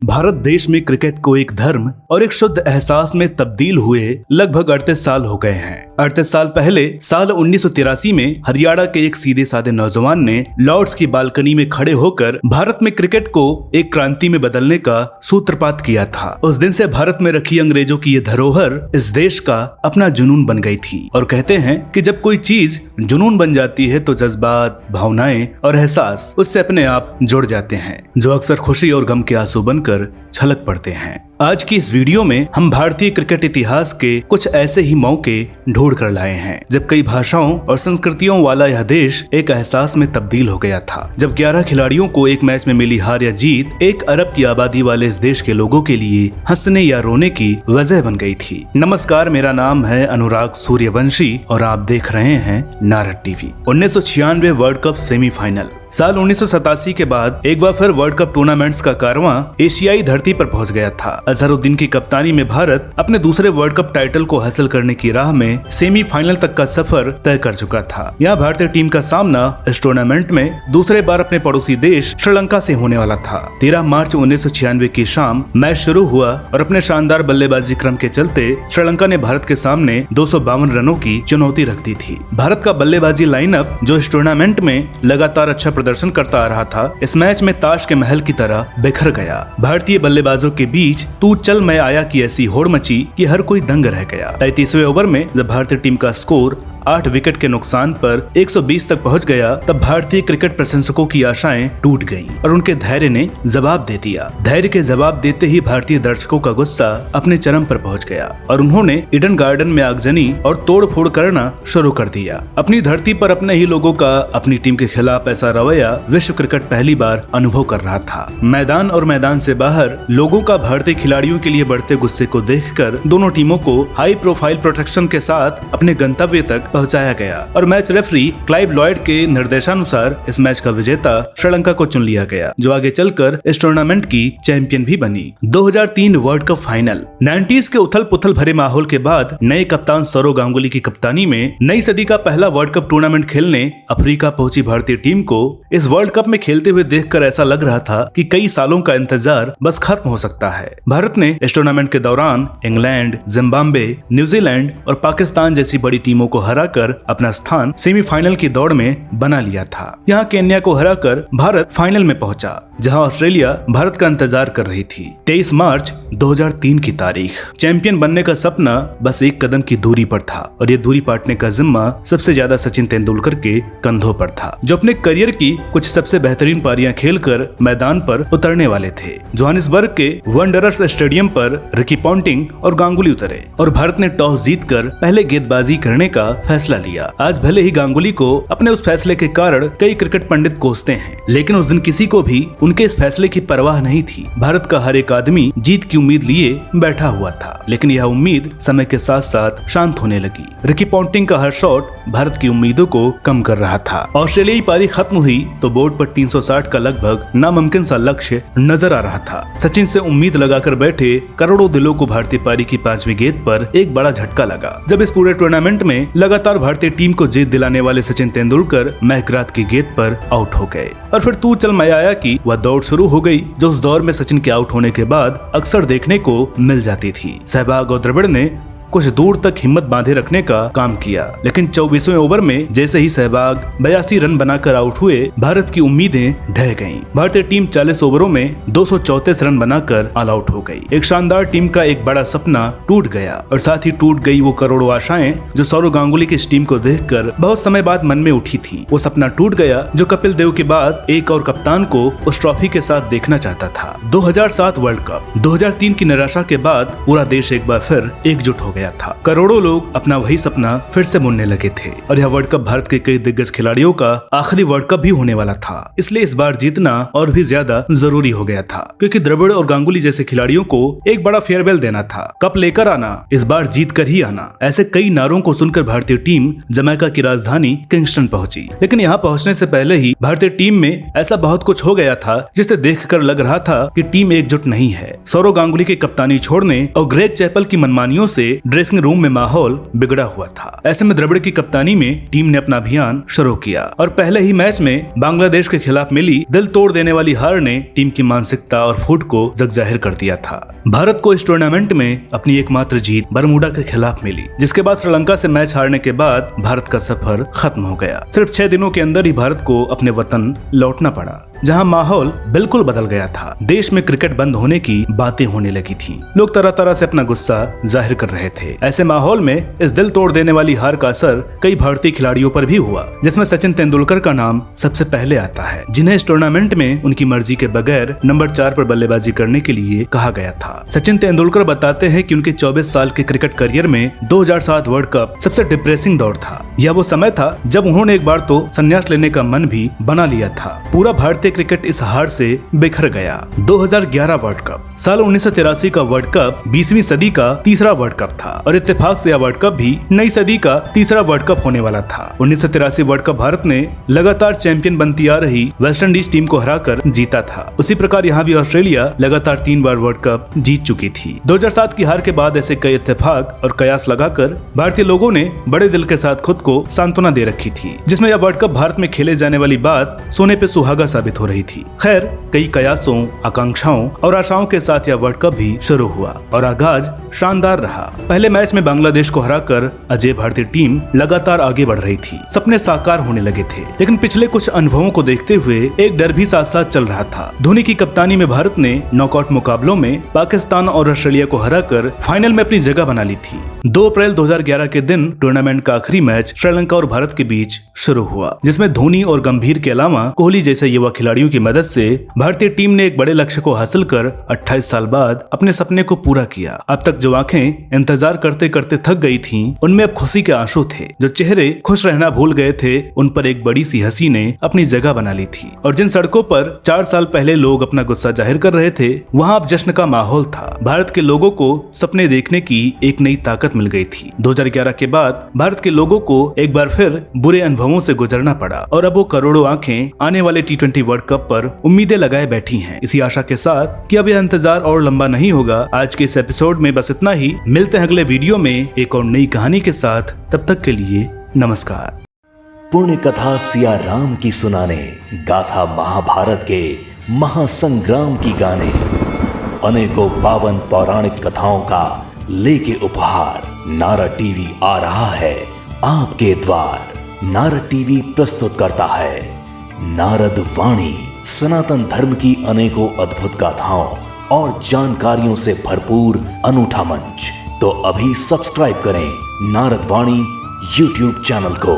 भारत देश में क्रिकेट को एक धर्म और एक शुद्ध एहसास में तब्दील हुए लगभग 38 साल हो गए हैं। 38 साल पहले साल 1983 में हरियाणा के एक सीधे साधे नौजवान ने लॉर्ड्स की बालकनी में खड़े होकर भारत में क्रिकेट को एक क्रांति में बदलने का सूत्रपात किया था। उस दिन से भारत में रखी अंग्रेजों की ये धरोहर इस देश का अपना जुनून बन गई थी। और कहते हैं कि जब कोई चीज जुनून बन जाती है तो जज्बात, भावनाएं और एहसास उससे अपने आप जुड़ जाते हैं, जो अक्सर खुशी और गम के आंसू बनकर छलक पड़ते हैं। आज की इस वीडियो में हम भारतीय क्रिकेट इतिहास के कुछ ऐसे ही मौके ढूंढ कर लाए हैं जब कई भाषाओं और संस्कृतियों वाला यह देश एक एहसास में तब्दील हो गया था। जब 11 खिलाड़ियों को एक मैच में मिली हार या जीत 1 अरब की आबादी वाले इस देश के लोगों के लिए हंसने या रोने की वजह बन गई थी। नमस्कार, मेरा नाम है अनुराग सूर्यवंशी और आप देख रहे हैं Narad TV. 1996 world cup semifinal. साल 1987 के बाद एक बार फिर वर्ल्ड कप टूर्नामेंट्स का कारवां एशियाई धरती पर पहुंच गया था। अजहरुद्दीन की कप्तानी में भारत अपने दूसरे वर्ल्ड कप टाइटल को हासिल करने की राह में सेमीफाइनल तक का सफर तय कर चुका था। यहाँ भारतीय टीम का सामना इस टूर्नामेंट में दूसरे बार अपने पड़ोसी देश श्रीलंका से होने वाला था। 13 मार्च 1996 की शाम मैच शुरू हुआ और अपने शानदार बल्लेबाजी क्रम के चलते श्रीलंका ने भारत के सामने 252 रनों की चुनौती रख दी थी। भारत का बल्लेबाजी लाइनअप जो इस टूर्नामेंट में लगातार अच्छा प्रदर्शन करता आ रहा था, इस मैच में ताश के महल की तरह बिखर गया। भारतीय बल्लेबाजों के बीच तू चल मैं आया की ऐसी होड़ मची कि हर कोई दंग रह गया। 33वें ओवर में जब भारतीय टीम का स्कोर 8 विकेट के नुकसान पर 120 तक पहुंच गया, तब भारतीय क्रिकेट प्रशंसकों की आशाएं टूट गईं और उनके धैर्य ने जवाब दे दिया। धैर्य के जवाब देते ही भारतीय दर्शकों का गुस्सा अपने चरम पर पहुंच गया और उन्होंने ईडन गार्डन में आगजनी और तोड़फोड़ करना शुरू कर दिया। अपनी धरती पर अपने ही लोगों का अपनी टीम के खिलाफ ऐसा रवैया विश्व क्रिकेट पहली बार अनुभव कर रहा था। मैदान और मैदान से बाहर लोगों का भारतीय खिलाड़ियों के लिए बढ़ते गुस्से को देखकर दोनों टीमों को हाई प्रोफाइल प्रोटेक्शन के साथ अपने गंतव्य तक पहुंचाया गया और मैच रेफरी क्लाइव लॉयड के निर्देशानुसार इस मैच का विजेता श्रीलंका को चुन लिया गया, जो आगे चलकर इस टूर्नामेंट की चैंपियन भी बनी। 2003 वर्ल्ड कप फाइनल। 90s के उथल पुथल भरे माहौल के बाद नए कप्तान सौरव गांगुली की कप्तानी में नई सदी का पहला वर्ल्ड कप टूर्नामेंट खेलने अफ्रीका पहुंची भारतीय टीम को इस वर्ल्ड कप में खेलते हुए देखकर ऐसा लग रहा था कि कई सालों का इंतजार बस खत्म हो सकता है। भारत ने इस टूर्नामेंट के दौरान इंग्लैंड, जिम्बाब्वे, न्यूजीलैंड और पाकिस्तान जैसी बड़ी टीमों को हराकर अपना स्थान सेमीफाइनल की दौड़ में बना लिया था। यहाँ केन्या को हराकर भारत फाइनल में पहुंचा, जहां ऑस्ट्रेलिया भारत का इंतजार कर रही थी। 23 मार्च 2003 की तारीख। चैंपियन बनने का सपना बस एक कदम की दूरी पर था और ये दूरी पाटने का जिम्मा सबसे ज्यादा सचिन तेंदुलकर के कंधों पर था, जो अपने करियर की कुछ सबसे बेहतरीन पारियां खेलकर मैदान पर उतरने वाले थे। जोहानिसबर्ग के वंडरर्स स्टेडियम पर रिकी पॉन्टिंग और गांगुली उतरे और भारत ने टॉस जीतकर पहले गेंदबाजी करने का फैसला लिया। आज भले ही गांगुली को अपने उस फैसले के कारण कई क्रिकेट पंडित कोसते हैं, लेकिन उस दिन किसी को भी उनके इस फैसले की परवाह नहीं थी। भारत का हर एक आदमी जीत की उम्मीद लिए बैठा हुआ था, लेकिन यह उम्मीद समय के साथ साथ शांत होने लगी। रिकी पॉन्टिंग का हर शॉट भारत की उम्मीदों को कम कर रहा था। ऑस्ट्रेलियाई पारी खत्म हुई तो बोर्ड पर 360 का लगभग नामुमकिन सा लक्ष्य नजर आ रहा था। सचिन से उम्मीद लगाकर बैठे करोड़ों दिलों को भारतीय पारी की 5वीं गेंद पर एक बड़ा झटका लगा, जब इस पूरे टूर्नामेंट में लगातार भारतीय टीम को जीत दिलाने वाले सचिन तेंदुलकर महकरात की गेंद पर आउट हो गए और फिर तू चल मैं आया की वह दौड़ शुरू हो गई, जो उस दौर में सचिन के आउट होने के बाद अक्सर देखने को मिल जाती थी। सहवाग और द्रविड़ ने कुछ दूर तक हिम्मत बांधे रखने का काम किया, लेकिन 24वें ओवर में जैसे ही सहवाग 82 रन बनाकर आउट हुए, भारत की उम्मीदें ढह गईं। भारतीय टीम 40 ओवरों में 234 रन बनाकर ऑल आउट हो गई। एक शानदार टीम का एक बड़ा सपना टूट गया और साथ ही टूट गई वो करोड़ों आशाएं जो सौरव गांगुली की इस टीम को देखकर बहुत समय बाद मन में उठी थी। वो सपना टूट गया जो कपिल देव के बाद एक और कप्तान को उस ट्रॉफी के साथ देखना चाहता था। 2007 वर्ल्ड कप। 2003 की निराशा के बाद पूरा देश एक बार फिर एकजुट हो गया था। करोड़ों लोग अपना वही सपना फिर से बुनने लगे थे और यह वर्ल्ड कप भारत के कई दिग्गज खिलाड़ियों का आखिरी वर्ल्ड कप भी होने वाला था। इसलिए इस बार जीतना और भी ज्यादा जरूरी हो गया था, क्योंकि द्रविड़ और गांगुली जैसे खिलाड़ियों को एक बड़ा फेयरवेल देना था। कप लेकर आना, इस बार जीत कर ही आना, ऐसे कई नारों को सुनकर भारतीय टीम जमैका की राजधानी किंगस्टन पहुंची। लेकिन यहाँ पहुंचने से पहले ही भारतीय टीम में ऐसा बहुत कुछ हो गया था जिसे देखकर लग रहा था कि टीम एकजुट नहीं है। सौरव गांगुली की कप्तानी छोड़ने और ग्रेग चैपल की मनमानियों से ड्रेसिंग रूम में माहौल बिगड़ा हुआ था। ऐसे में द्रविड़ की कप्तानी में टीम ने अपना अभियान शुरू किया और पहले ही मैच में बांग्लादेश के खिलाफ मिली दिल तोड़ देने वाली हार ने टीम की मानसिकता और फूट को जगजाहिर कर दिया था। भारत को इस टूर्नामेंट में अपनी एकमात्र जीत बरमूडा के खिलाफ मिली, जिसके बाद श्रीलंका से मैच हारने के बाद भारत का सफर खत्म हो गया। सिर्फ 6 दिनों के अंदर ही भारत को अपने वतन लौटना पड़ा, जहां माहौल बिल्कुल बदल गया था। देश में क्रिकेट बंद होने की बातें होने लगी थी। लोग तरह तरह से अपना गुस्सा जाहिर कर रहे थे। ऐसे माहौल में इस दिल तोड़ देने वाली हार का असर कई भारतीय खिलाड़ियों पर भी हुआ, जिसमें सचिन तेंदुलकर का नाम सबसे पहले आता है, जिन्हें इस टूर्नामेंट में उनकी मर्जी के बगैर नंबर 4 पर बल्लेबाजी करने के लिए कहा गया था। सचिन तेंदुलकर बताते हैं कि उनके 24 साल के क्रिकेट करियर में 2007 वर्ल्ड कप सबसे डिप्रेसिंग दौर था। यह वो समय था जब उन्होंने एक बार तो संन्यास लेने का मन भी बना लिया था। पूरा भारतीय क्रिकेट इस हार से बिखर गया। 2011 वर्ल्ड कप, साल 1983 का वर्ल्ड कप 20वीं सदी का तीसरा वर्ल्ड कप था और इत्तेफाक से यह वर्ल्ड कप भी नई सदी का तीसरा वर्ल्ड कप होने वाला था। 1983 वर्ल्ड कप भारत ने लगातार चैंपियन बनती आ रही वेस्ट इंडीज टीम को हराकर जीता था। उसी प्रकार यहाँ भी ऑस्ट्रेलिया लगातार 3 बार वर्ल्ड कप जीत चुकी थी। 2007 की हार के बाद ऐसे कई इत्तेफाक और कयास लगाकर भारतीय लोगों ने बड़े दिल के साथ खुद को सांत्वना दे रखी थी, जिसमें यह वर्ल्ड कप भारत में खेले जाने वाली बात सोने पे सुहागा साबित हो रही थी। खैर, कई कयासों, आकांक्षाओं और आशाओं के साथ यह वर्ल्ड कप भी शुरू हुआ और आगाज शानदार रहा। पहले मैच में बांग्लादेश को हराकर अजय भारतीय टीम लगातार आगे बढ़ रही थी। सपने साकार होने लगे थे, लेकिन पिछले कुछ अनुभवों को देखते हुए एक डर भी साथ साथ चल रहा था। धोनी की कप्तानी में भारत ने नॉकआउट मुकाबलों में पाकिस्तान और ऑस्ट्रेलिया को हराकर फाइनल में अपनी जगह बना ली थी। 2 अप्रैल 2011 के दिन टूर्नामेंट का आखिरी मैच श्रीलंका और भारत के बीच शुरू हुआ, जिसमें धोनी और गंभीर के अलावा कोहली जैसे युवा खिलाड़ियों की मदद से भारतीय टीम ने एक बड़े लक्ष्य को हासिल कर 28 साल बाद अपने सपने को पूरा किया। अब तक जो आंखें इंतजार करते करते थक गई थीं, उनमें अब खुशी के आंसू थे। जो चेहरे खुश रहना भूल गए थे, उन पर एक बड़ी सी हंसी ने अपनी जगह बना ली थी और जिन सड़कों पर 4 साल पहले लोग अपना गुस्सा जाहिर कर रहे थे, वहां अब जश्न का माहौल था। भारत के लोगों को सपने देखने की एक नई ताकत मिल गई थी। 2011 के बाद भारत के लोगों को एक बार फिर बुरे अनुभवों से गुजरना पड़ा और अब वो करोड़ों आंखें आने वाले T20 वर्ल्ड कप पर उम्मीदें लगाए बैठी हैं, इसी आशा के साथ कि अब यह इंतजार और लंबा नहीं होगा। आज के इस एपिसोड में बस इतना ही। मिलते हैं अगले वीडियो में एक और नई कहानी के साथ। तब तक के लिए नमस्कार। पुण्य कथा सिया राम की सुनाने, गाथा महाभारत के महासंग्राम की गाने, अनेकों पावन पौराणिक कथाओं का लेके उपहार नारद टीवी आ रहा है आपके द्वार। नारद टीवी प्रस्तुत करता है नारद वाणी, सनातन धर्म की अनेकों अद्भुत गाथाओं और जानकारियों से भरपूर अनूठा मंच। तो अभी सब्सक्राइब करें नारद वाणी YouTube चैनल को।